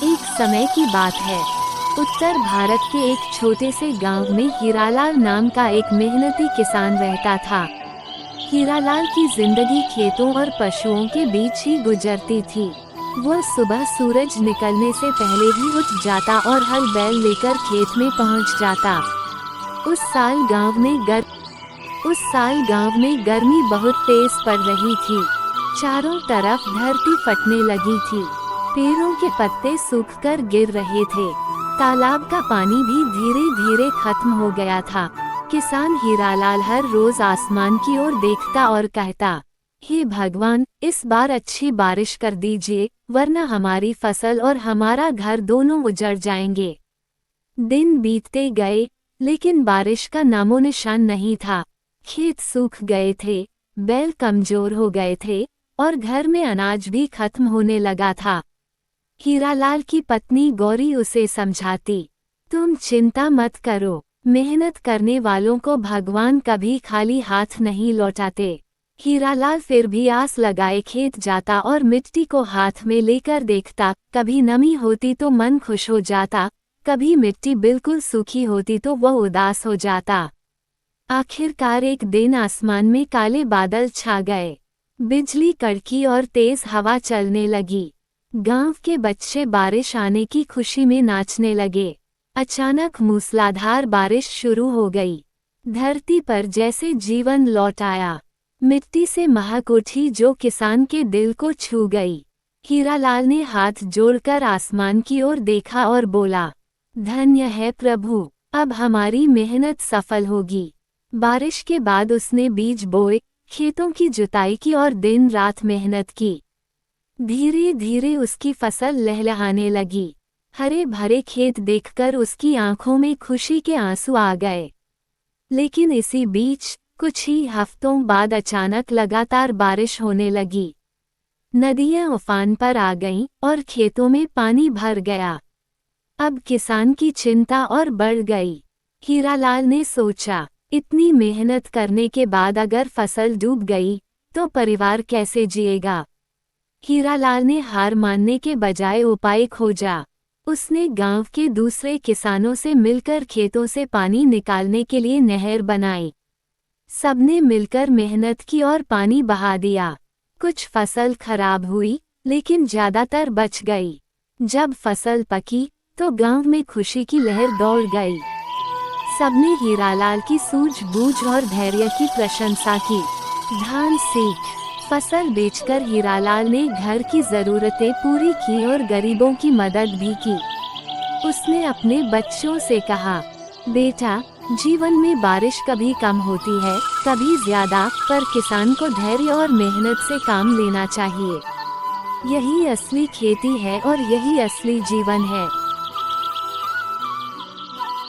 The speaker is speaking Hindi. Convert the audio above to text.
एक समय की बात है। उत्तर भारत के एक छोटे से गांव में हीरालाल नाम का एक मेहनती किसान रहता था। हीरालाल की जिंदगी खेतों और पशुओं के बीच ही गुजरती थी। वह सुबह सूरज निकलने से पहले ही उठ जाता और हल बैल लेकर खेत में पहुंच जाता। उस साल गांव में गर्मी बहुत तेज पड़ रही थी। चारों तरफ धरती फटने लगी थी। पेड़ों के पत्ते सूखकर गिर रहे थे। तालाब का पानी भी धीरे धीरे खत्म हो गया था। किसान हीरालाल हर रोज आसमान की ओर देखता और कहता, हे भगवान, इस बार अच्छी बारिश कर दीजिए, वरना हमारी फसल और हमारा घर दोनों उजड़ जाएंगे। दिन बीतते गए, लेकिन बारिश का नामो निशान नहीं था। खेत सूख गए थे, बैल कमजोर हो गए थे और घर में अनाज भी खत्म होने लगा था। हीरालाल की पत्नी गौरी उसे समझाती, तुम चिंता मत करो, मेहनत करने वालों को भगवान कभी खाली हाथ नहीं लौटाते। हीरालाल फिर भी आस लगाए खेत जाता और मिट्टी को हाथ में लेकर देखता। कभी नमी होती तो मन खुश हो जाता, कभी मिट्टी बिल्कुल सूखी होती तो वह उदास हो जाता। आखिरकार एक दिन आसमान में काले बादल छा गए। बिजली कड़की और तेज हवा चलने लगी। गांव के बच्चे बारिश आने की खुशी में नाचने लगे। अचानक मूसलाधार बारिश शुरू हो गई। धरती पर जैसे जीवन लौट आया। मिट्टी से महक उठी जो किसान के दिल को छू गई। हीरालाल ने हाथ जोड़कर आसमान की ओर देखा और बोला, धन्य है प्रभु, अब हमारी मेहनत सफल होगी। बारिश के बाद उसने बीज बोए, खेतों की जुताई की और दिन रात मेहनत की। धीरे धीरे उसकी फसल लहलहाने लगी। हरे भरे खेत देखकर उसकी आंखों में खुशी के आंसू आ गए। लेकिन इसी बीच कुछ ही हफ्तों बाद अचानक लगातार बारिश होने लगी। नदियां उफान पर आ गईं और खेतों में पानी भर गया। अब किसान की चिंता और बढ़ गई। हीरालाल ने सोचा, इतनी मेहनत करने के बाद अगर फसल डूब गई तो परिवार कैसे जिएगा। हीरालाल ने हार मानने के बजाय उपाय खोजा। उसने गांव के दूसरे किसानों से मिलकर खेतों से पानी निकालने के लिए नहर बनाई। सबने मिलकर मेहनत की और पानी बहा दिया। कुछ फसल खराब हुई, लेकिन ज्यादातर बच गई। जब फसल पकी तो गांव में खुशी की लहर दौड़ गई। सबने हीरालाल की सूझबूझ और धैर्य की प्रशंसा की। धान सीख फसल बेचकर हीरालाल ने घर की जरूरतें पूरी की और गरीबों की मदद भी की। उसने अपने बच्चों से कहा, बेटा, जीवन में बारिश कभी कम होती है, कभी ज्यादा, पर किसान को धैर्य और मेहनत से काम लेना चाहिए। यही असली खेती है और यही असली जीवन है।